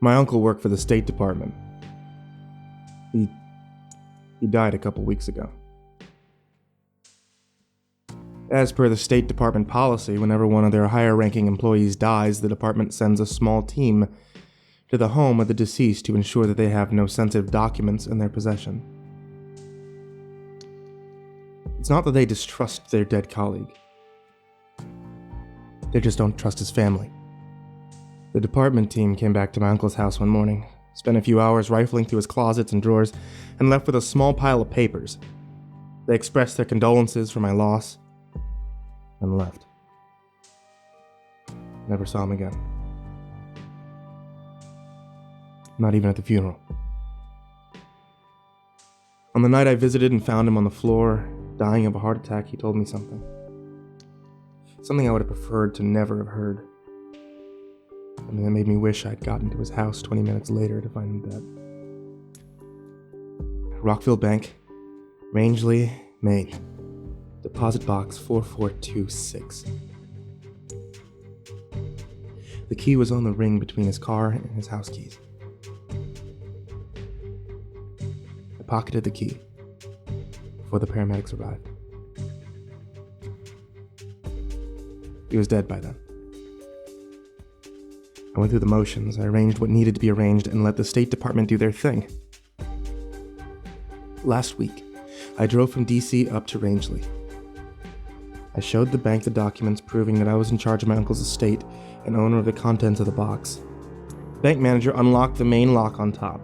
My uncle worked for the State Department. He died a couple weeks ago. As per the State Department policy, whenever one of their higher-ranking employees dies, the department sends a small team to the home of the deceased to ensure that they have no sensitive documents in their possession. It's not that they distrust their dead colleague. They just don't trust his family. The department team came back to my uncle's house one morning, spent a few hours rifling through his closets and drawers, and left with a small pile of papers. They expressed their condolences for my loss, and left. Never saw him again. Not even at the funeral. On the night I visited and found him on the floor, dying of a heart attack, he told me something. Something I would have preferred to never have heard. Something that made me wish I'd gotten to his house 20 minutes later to find him dead. Rockville Bank, Rangeley, Maine. Deposit box 4426. The key was on the ring between his car and his house keys. I pocketed the key before the paramedics arrived. He was dead by then. I went through the motions. I arranged what needed to be arranged and let the State Department do their thing. Last week, I drove from DC up to Rangeley. I showed the bank the documents proving that I was in charge of my uncle's estate and owner of the contents of the box. The bank manager unlocked the main lock on top,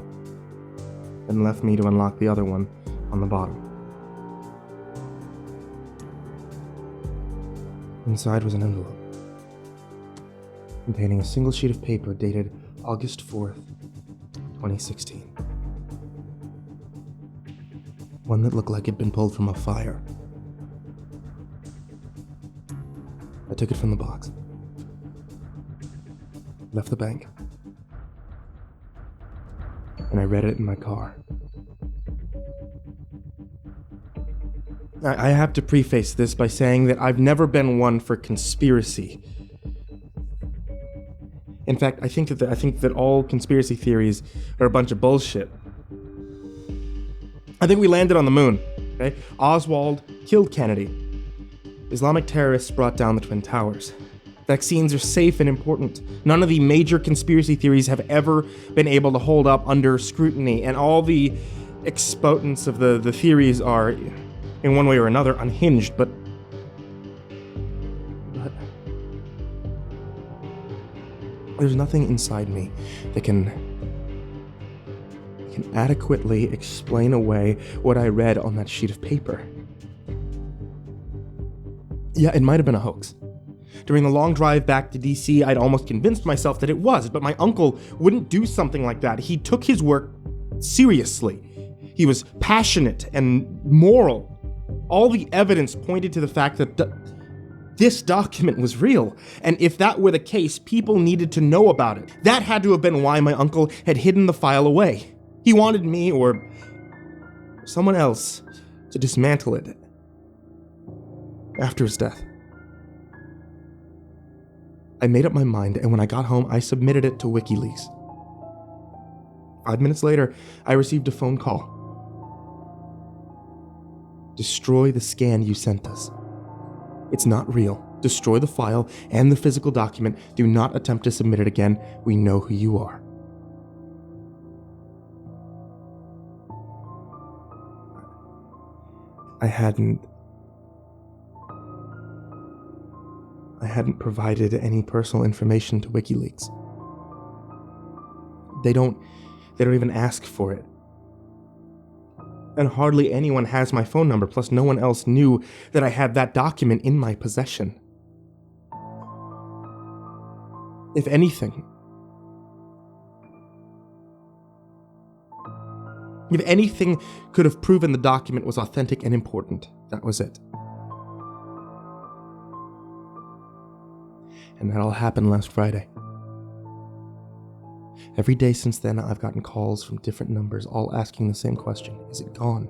and left me to unlock the other one on the bottom. Inside was an envelope containing a single sheet of paper dated August 4th, 2016. One that looked like it'd been pulled from a fire. I took it from the box, left the bank, and I read it in my car. I have to preface this by saying that I've never been one for conspiracy. In fact, I think that all conspiracy theories are a bunch of bullshit. I think we landed on the moon, okay? Oswald killed Kennedy. Islamic terrorists brought down the Twin Towers. Vaccines are safe and important. None of the major conspiracy theories have ever been able to hold up under scrutiny, and all the exponents of the theories are, in one way or another, unhinged, but there's nothing inside me that can adequately explain away what I read on that sheet of paper. Yeah, it might have been a hoax. During the long drive back to DC, I'd almost convinced myself that it was, but my uncle wouldn't do something like that. He took his work seriously. He was passionate and moral. All the evidence pointed to the fact that this document was real, and if that were the case, people needed to know about it. That had to have been why my uncle had hidden the file away. He wanted me, or someone else, to dismantle it after his death. I made up my mind, and when I got home, I submitted it to WikiLeaks. 5 minutes later, I received a phone call. Destroy the scan you sent us. It's not real. Destroy the file and the physical document. Do not attempt to submit it again. We know who you are. I hadn't provided any personal information to WikiLeaks. They don't even ask for it. And hardly anyone has my phone number, plus no one else knew that I had that document in my possession. If anything could have proven the document was authentic and important, that was it. And that all happened last Friday. Every day since then, I've gotten calls from different numbers, all asking the same question. Is it gone?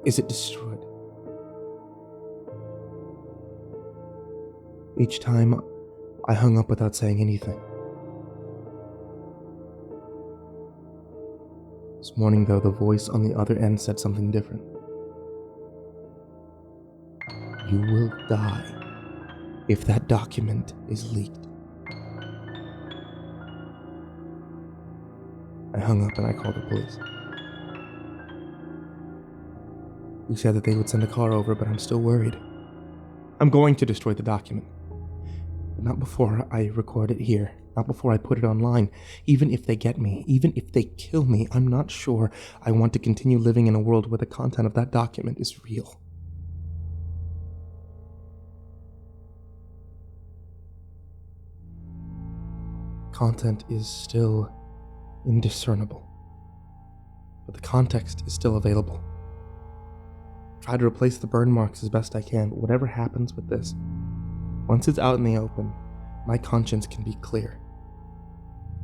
Is it destroyed? Each time, I hung up without saying anything. This morning, though, the voice on the other end said something different. You will die if that document is leaked. I hung up and I called the police. He said that they would send a car over, but I'm still worried. I'm going to destroy the document. But not before I record it here. Not before I put it online. Even if they get me, even if they kill me, I'm not sure I want to continue living in a world where the content of that document is real. Content is still indiscernible, but the context is still available. Try to replace the burn marks as best I can, but whatever happens with this, once it's out in the open, my conscience can be clear.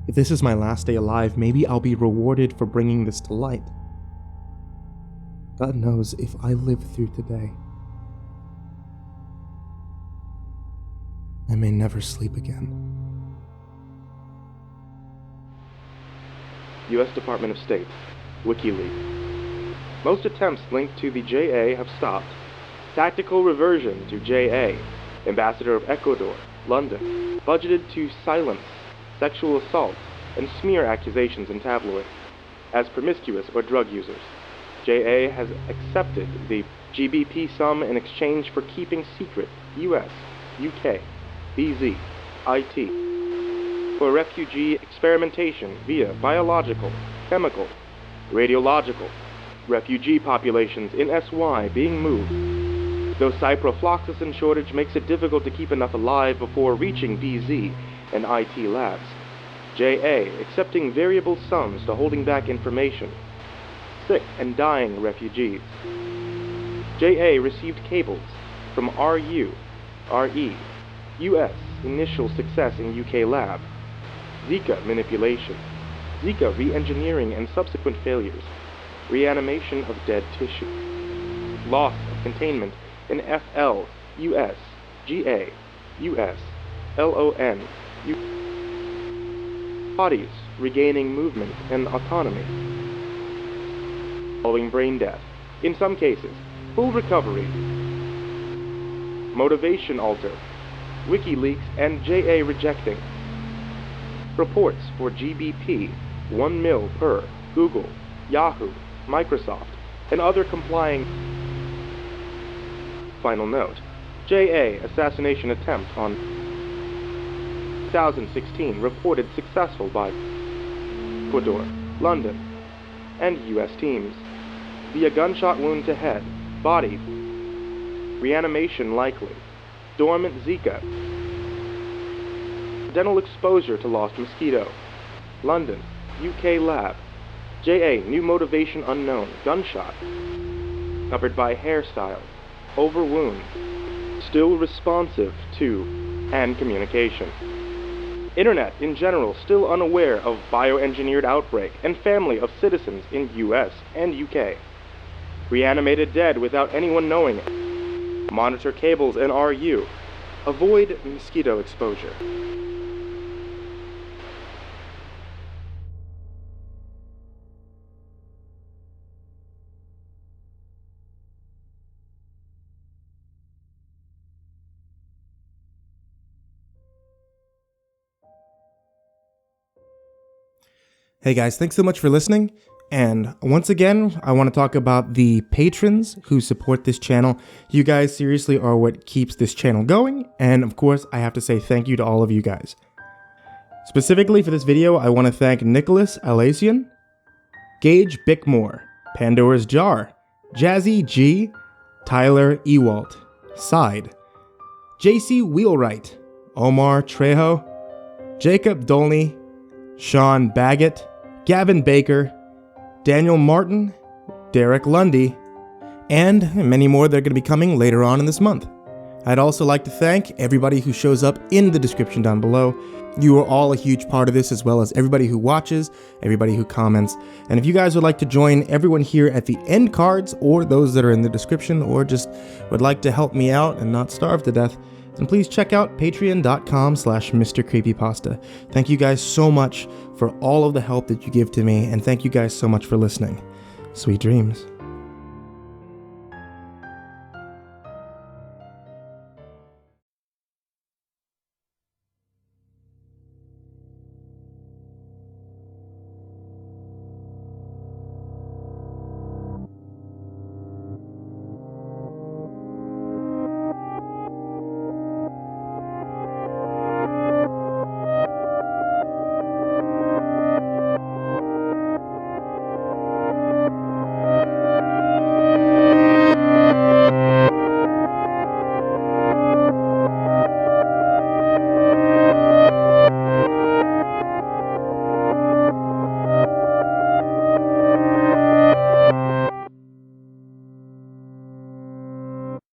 If this is my last day alive, maybe I'll be rewarded for bringing this to light. God knows if I live through today, I may never sleep again. U.S. Department of State, WikiLeaks. Most attempts linked to the JA have stopped. Tactical reversion to JA, Ambassador of Ecuador, London, budgeted to silence sexual assaults and smear accusations in tabloids as promiscuous or drug users. JA has accepted the GBP sum in exchange for keeping secret US, UK, BZ, IT for refugee experimentation via biological, chemical, radiological, refugee populations in SY being moved. Though ciprofloxacin shortage makes it difficult to keep enough alive before reaching BZ and IT labs. JA accepting variable sums to holding back information. Sick and dying refugees. JA received cables from RE, US initial success in UK lab. Zika manipulation, Zika re-engineering and subsequent failures, reanimation of dead tissue, loss of containment in FL, US, GA, US, LON, bodies regaining movement and autonomy, following brain death, in some cases, full recovery, motivation alter, WikiLeaks and JA rejecting, reports for GBP, 1 mil per, Google, Yahoo, Microsoft, and other complying. Final note, JA assassination attempt on 2016 reported successful by Ecuador, London, and US teams. Via gunshot wound to head, body, reanimation likely, dormant Zika, dental exposure to lost mosquito. London, UK lab. JA, new motivation unknown. Gunshot. Covered by hairstyle. Over wound. Still responsive to hand communication. Internet in general still unaware of bioengineered outbreak and family of citizens in US and UK. Reanimated dead without anyone knowing it. Monitor cables and RU. Avoid mosquito exposure. Hey guys, thanks so much for listening. And once again, I want to talk about the patrons who support this channel. You guys seriously are what keeps this channel going. And of course, I have to say thank you to all of you guys. Specifically for this video, I want to thank Nicholas Alasian, Gage Bickmore, Pandora's Jar, Jazzy G, Tyler Ewalt, Side, Jessee Wheelwright, Omar Trejo, Jacob Dolney, Sean Baggett, Gavin Baker, Daniel Martin, Derrick Lundy, and many more that are going to be coming later on in this month. I'd also like to thank everybody who shows up in the description down below. You are all a huge part of this, as well as everybody who watches, everybody who comments. And if you guys would like to join everyone here at the end cards, or those that are in the description, or just would like to help me out and not starve to death, And please check out patreon.com/MrCreepyPasta. Thank you guys so much for all of the help that you give to me, and thank you guys so much for listening. Sweet dreams.